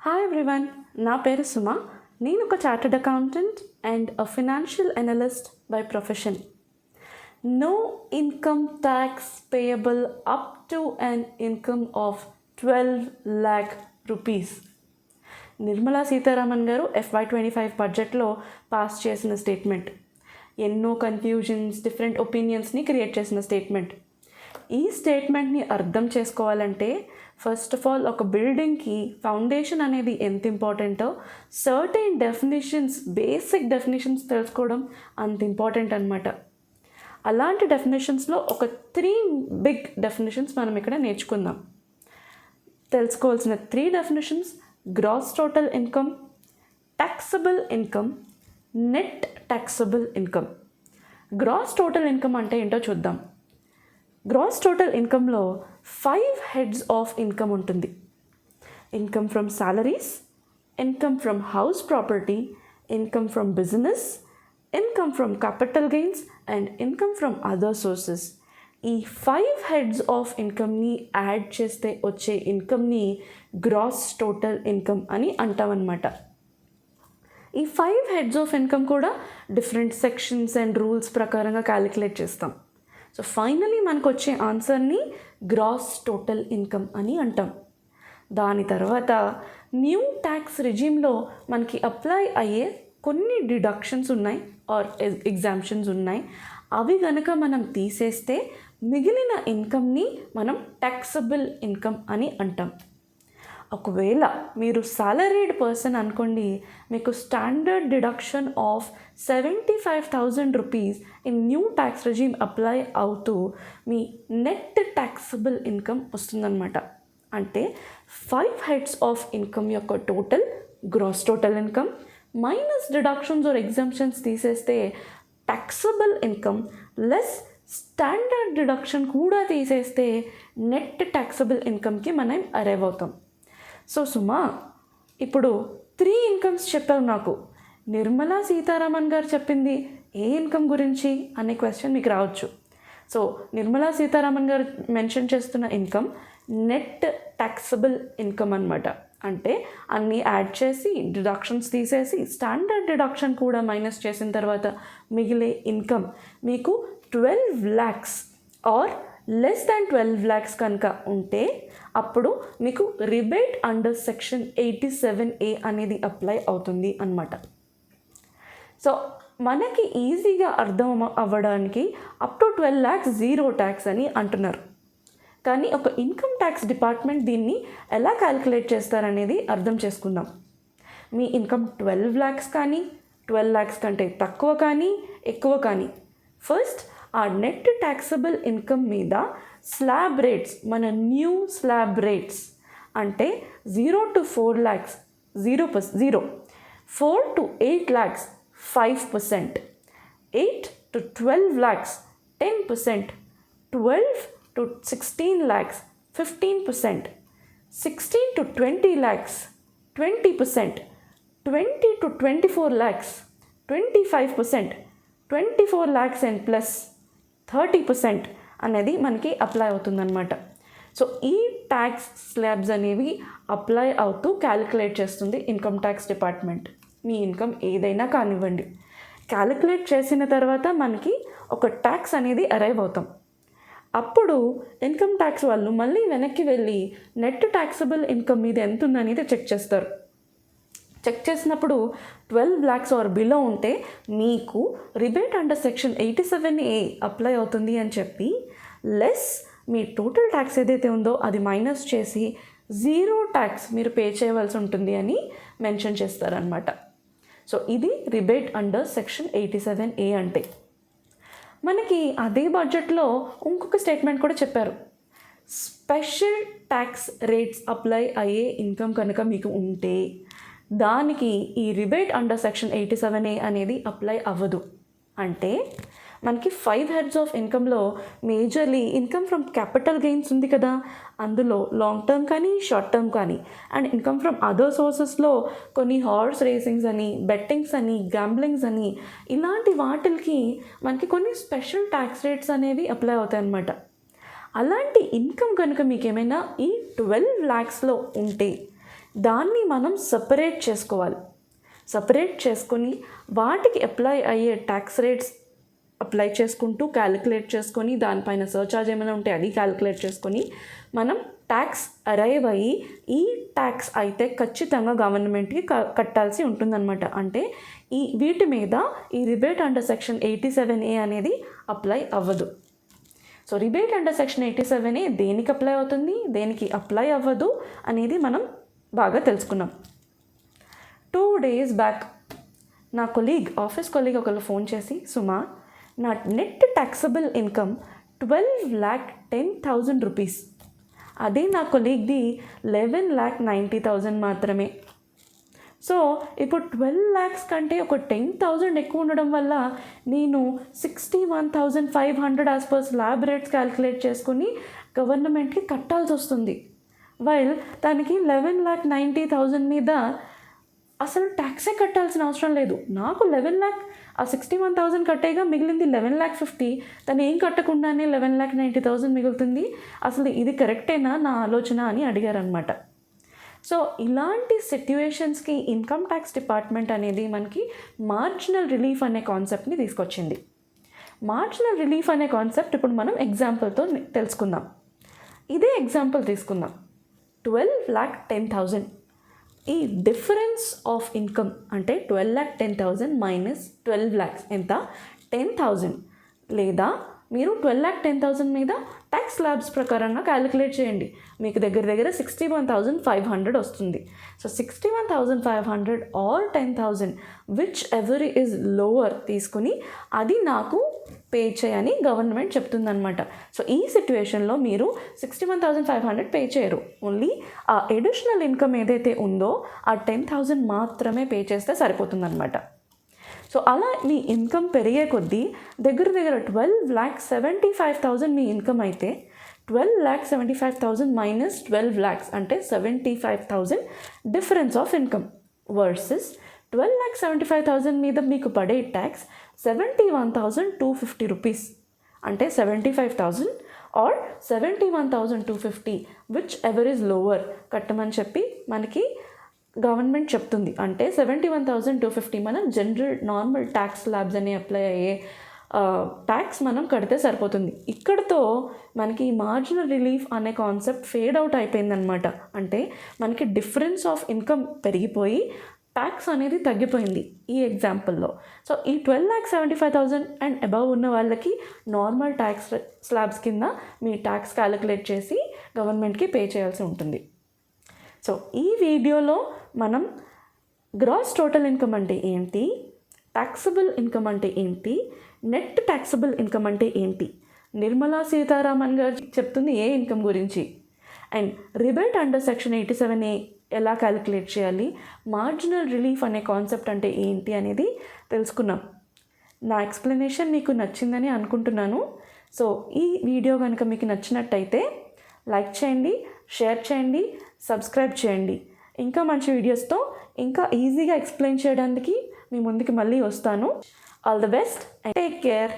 Hi everyone, నా పేరు సుమ. నేను ఒక chartered accountant and a financial analyst by profession. No income tax payable up to an income of 12 lakh rupees. Nirmala Sitharaman గారు FY25 బడ్జెట్లో pass చేసిన statement. ఎన్నో కన్ఫ్యూజన్స్, డిఫరెంట్ ఒపీనియన్స్ని క్రియేట్ చేసిన స్టేట్మెంట్. ఈ స్టేట్మెంట్ని అర్థం చేసుకోవాలంటే ఫస్ట్ ఆఫ్ ఆల్ ఒక బిల్డింగ్కి ఫౌండేషన్ అనేది ఎంత ఇంపార్టెంటో సర్టెన్ డెఫినేషన్స్, బేసిక్ డెఫినేషన్స్ తెలుసుకోవడం అంత ఇంపార్టెంట్ అనమాట. అలాంటి డెఫినేషన్స్లో ఒక 3 బిగ్ డెఫినేషన్స్ మనం ఇక్కడ నేర్చుకుందాం. తెలుసుకోవాల్సిన 3 definitions: gross total income, taxable income, net taxable income. Gross total income అంటే ఏంటో చూద్దాం. గ్రాస్ టోటల్ ఇన్కంలో 5 హెడ్స్ ఆఫ్ ఇన్కమ్ ఉంటుంది. Income from salaries, income from house property, income from business, income from capital gains and income from other sources. ఈ 5 heads of ఇన్కమ్ని add చేస్తే వచ్చే ఇన్కమ్ని gross total income అని అంటామన్నమాట. ఈ 5 హెడ్స్ ఆఫ్ ఇన్కమ్ కూడా different sections and rules ప్రకారంగా calculate చేస్తాం. So finally మనకు వచ్చే ఆన్సర్ని గ్రాస్ టోటల్ ఇన్కమ్ అని అంటాం. దాని తర్వాత న్యూ ట్యాక్స్ రిజిమ్లో మనకి అప్లై అయ్యే కొన్ని డిడక్షన్స్ ఉన్నాయి ఆర్ ఎగ్జామ్షన్స్ ఉన్నాయి. అవి కనుక మనం తీసేస్తే మిగిలిన ఇన్కమ్ని మనం ట్యాక్సబుల్ ఇన్కమ్ అని అంటాం. ఒకవేళ మీరు సాలరీడ్ పర్సన్ అనుకోండి, మీకు standard deduction of 75,000 rupees in new tax regime apply అవుతూ మీ నెట్ ట్యాక్సబుల్ ఇన్కమ్ వస్తుందన్నమాట. అంటే 5 హెడ్స్ ఆఫ్ ఇన్కమ్ యొక్క total gross total income minus deductions or exemptions తీసేస్తే taxable income less standard deduction కూడా తీసేస్తే నెట్ ట్యాక్సబుల్ ఇన్కమ్కి మనం అరైవ్ అవుతాం. సో సుమా, ఇప్పుడు 3 ఇన్కమ్స్ చెప్పావు నాకు. నిర్మలా సీతారామన్ గారు చెప్పింది ఏ ఇన్కమ్ గురించి అనే క్వశ్చన్ మీకు రావచ్చు. సో నిర్మలా సీతారామన్ గారు మెన్షన్ చేస్తున్న ఇన్కమ్ నెట్ ట్యాక్సబుల్ ఇన్కమ్ అనమాట. అంటే అన్నీ యాడ్ చేసి డిడక్షన్స్ తీసేసి స్టాండర్డ్ డిడక్షన్ కూడా మైనస్ చేసిన తర్వాత మిగిలే ఇన్కమ్ మీకు 12 lakhs or less than 12 lakhs కనుక ఉంటే అప్పుడు మీకు రిబేట్ అండర్ సెక్షన్ 87A అనేది అప్లై అవుతుంది అన్నమాట. సో మనకి ఈజీగా అర్థం అవ్వడానికి up to 12 lakhs zero tax అని అంటున్నారు. కానీ ఒక ఇన్కమ్ ట్యాక్స్ డిపార్ట్మెంట్ దీన్ని ఎలా క్యాలిక్యులేట్ చేస్తారనేది అర్థం చేసుకుందాం. మీ ఇన్కమ్ 12 lakhs కానీ 12 lakhs కంటే తక్కువ కానీ ఎక్కువ కానీ ఫస్ట్ ఆ నెట్ ట్యాక్సబుల్ ఇన్కమ్ మీద స్లాబ్ రేట్స్, మన న్యూ స్లాబ్ రేట్స్ అంటే 0 to 4 lakhs 0%, 4 to 8 lakhs 5%, 8 to 12 lakhs 10%, 12 to 16 lakhs 15%, 16 to 20 lakhs 20%, 20 to 24 lakhs 25%, 24 lakhs and plus 30% అనేది మనకి అప్లై అవుతుందన్నమాట. సో ఈ ట్యాక్స్ స్లాబ్స్ అనేవి అప్లై అవుతూ క్యాలిక్యులేట్ చేస్తుంది ఇన్కమ్ ట్యాక్స్ డిపార్ట్మెంట్. మీ ఇన్కమ్ ఏదైనా కానివ్వండి, క్యాలిక్యులేట్ చేసిన తర్వాత మనకి ఒక ట్యాక్స్ అనేది అరైవ్ అవుతాం. అప్పుడు ఇన్కమ్ ట్యాక్స్ వాళ్ళు మళ్ళీ వెనక్కి వెళ్ళి నెట్ ట్యాక్సబుల్ ఇన్కమ్ మీద ఎంత ఉందనేది చెక్ చేస్తారు. చెక్ చేసినప్పుడు 12 lakhs ఆర్ బిలో ఉంటే మీకు rebate under section 87A apply అవుతుంది అని చెప్పి లెస్ మీ టోటల్ ట్యాక్స్ ఏదైతే ఉందో అది మైనస్ చేసి జీరో ట్యాక్స్ మీరు పే చేయవలసి ఉంటుంది అని మెన్షన్ చేస్తారనమాట. సో ఇది రిబేట్ అండర్ సెక్షన్ 87A అంటే. మనకి అదే బడ్జెట్లో ఇంకొక స్టేట్మెంట్ కూడా చెప్పారు. స్పెషల్ ట్యాక్స్ రేట్స్ అప్లై అయ్యే ఇన్కమ్ కనుక మీకు ఉంటే దానికి ఈ రిబేట్ అండర్ సెక్షన్ 87A అనేది అప్లై అవ్వదు. అంటే మనకి 5 హెడ్స్ ఆఫ్ ఇన్కంలో majorly income from capital gains ఉంది కదా, అందులో లాంగ్ టర్మ్ కానీ షార్ట్ టర్మ్ కానీ, అండ్ ఇన్కమ్ ఫ్రమ్ అదర్ సోర్సెస్లో కొన్ని హార్స్ రేసింగ్స్ అని, బెట్టింగ్స్ అని, గ్యాంబ్లింగ్స్ అని, ఇలాంటి వాటికి మనకి కొన్ని స్పెషల్ ట్యాక్స్ రేట్స్ అనేవి అప్లై అవుతాయి అన్నమాట. అలాంటి ఇన్కమ్ కనుక మీకు ఏమైనా ఈ 12 lakhsలో ఉంటే దాన్ని మనం సపరేట్ చేసుకోవాలి. సపరేట్ చేసుకొని వాటికి అప్లై అయ్యే ట్యాక్స్ రేట్స్ అప్లై చేసుకుంటూ క్యాలిక్యులేట్ చేసుకొని దానిపైన సర్చార్జ్ ఏమైనా ఉంటే అది క్యాలిక్యులేట్ చేసుకొని మనం ట్యాక్స్ అరైవ్ అయ్యి ఈ ట్యాక్స్ అయితే ఖచ్చితంగా గవర్నమెంట్కి కట్టాల్సి ఉంటుందన్నమాట. అంటే వీటి మీద ఈ రిబేట్ అండర్ సెక్షన్ 87A అనేది అప్లై అవ్వదు. So rebate under section 87A దేనికి అప్లై అవుతుంది, దేనికి అప్లై అవ్వదు అనేది మనం బాగా తెలుసుకున్నాం. 2 days బ్యాక్ నా ఆఫీస్ కొలీగ్ ఒకళ్ళు ఫోన్ చేసి, సుమా నా నెట్ ట్యాక్సబుల్ ఇన్కమ్ 12,10,000 రూపీస్, అదే నా కొలీగ్ది 11,90,000 మాత్రమే. సో ఇప్పుడు 12 lakhs కంటే ఒక 10,000 ఎక్కువ ఉండడం వల్ల నేను 61,500 as per slab rates calculate చేసుకుని గవర్నమెంట్కి కట్టాల్సి వస్తుంది. వైల్ దానికి 11,90,000 మీద అసలు ట్యాక్సే కట్టాల్సిన అవసరం లేదు. నాకు 61,000 కట్టేగా మిగిలింది 11,50,000. తను ఏం కట్టకుండానే 11,90,000 మిగులుతుంది. అసలు ఇది కరెక్టేనా నా ఆలోచన అని అడిగారనమాట. సో ఇలాంటి సిట్యుయేషన్స్కి ఇన్కమ్ ట్యాక్స్ డిపార్ట్మెంట్ అనేది మనకి మార్జినల్ రిలీఫ్ అనే కాన్సెప్ట్ని తీసుకొచ్చింది. మార్జినల్ రిలీఫ్ అనే కాన్సెప్ట్ ఇప్పుడు మనం ఎగ్జాంపుల్తో తెలుసుకుందాం. ఇదే ఎగ్జాంపుల్ తీసుకుందాం. 12,10,000 ఈ డిఫరెన్స్ ఆఫ్ ఇన్కమ్ అంటే 12,10,000 మైనస్ 12 lakhs ఎంత 10,000, లేదా మీరు 12,10,000 మీద ట్యాక్స్ స్లాబ్స్ ప్రకారంగా క్యాలిక్యులేట్ చేయండి. మీకు దగ్గర 61,500 వస్తుంది. So 61,500 or 10,000 whichever is lower తీసుకుని అది నాకు పే చేయని గవర్నమెంట్ చెప్తుందనమాట. సో ఈ సిట్యుయేషన్లో మీరు 61,500 పే చేయరు. ఓన్లీ ఆ ఎడిషనల్ ఇన్కమ్ ఏదైతే ఉందో ఆ 10,000 మాత్రమే పే చేస్తే సరిపోతుందన్నమాట. సో అలా మీ ఇన్కమ్ పెరిగే కొద్దీ దగ్గర 12,75,000 మీ ఇన్కమ్ అయితే 12,75,000 మైనస్ 12 lakhs అంటే 75,000 డిఫరెన్స్ ఆఫ్ ఇన్కమ్ వర్సెస్ 12,75,000 మీద మీకు పడే ట్యాక్స్ 71,250 రూపీస్ అంటే 75,000 or 71,250 whichever is lower కట్టమని చెప్పి మనకి గవర్నమెంట్ చెప్తుంది. అంటే 71,250 మనం జనరల్ నార్మల్ ట్యాక్స్ స్లాబ్స్ అని అప్లై అయ్యే ట్యాక్స్ మనం కడితే సరిపోతుంది. ఇక్కడతో మనకి ఈ మార్జినల్ రిలీఫ్ అనే కాన్సెప్ట్ ఫేడ్ అవుట్ అయిపోయిందనమాట. అంటే మనకి డిఫరెన్స్ ఆఫ్ ఇన్కమ్ పెరిగిపోయి ట్యాక్స్ అనేది తగ్గిపోయింది ఈ ఎగ్జాంపుల్లో. సో ఈ 12,75,000 అండ్ అబవ్ ఉన్న వాళ్ళకి నార్మల్ ట్యాక్స్ స్లాబ్స్ కింద మీ ట్యాక్స్ క్యాలిక్యులేట్ చేసి గవర్నమెంట్కి పే చేయాల్సి ఉంటుంది. సో ఈ వీడియోలో మనం గ్రాస్ టోటల్ ఇన్కమ్ అంటే ఏంటి, ట్యాక్సబుల్ ఇన్కమ్ అంటే ఏంటి, నెట్ ట్యాక్సబుల్ ఇన్కమ్ అంటే ఏంటి, నిర్మలా సీతారామన్ గారు చెప్తుంది ఏ ఇన్కమ్ గురించి, and rebate under section 87A ఎలా క్యాలిక్యులేట్ చేయాలి, మార్జినల్ రిలీఫ్ అనే కాన్సెప్ట్ అంటే ఏంటి అనేది తెలుసుకున్నాం. నా ఎక్స్ప్లెనేషన్ మీకు నచ్చిందని అనుకుంటున్నాను. సో ఈ వీడియో కనుక మీకు నచ్చినట్టయితే లైక్ చేయండి, షేర్ చేయండి, సబ్స్క్రైబ్ చేయండి. ఇంకా మంచి వీడియోస్తో ఇంకా ఈజీగా ఎక్స్ప్లెయిన్ చేయడానికి మీ ముందుకి మళ్ళీ వస్తాను. All the best and take care.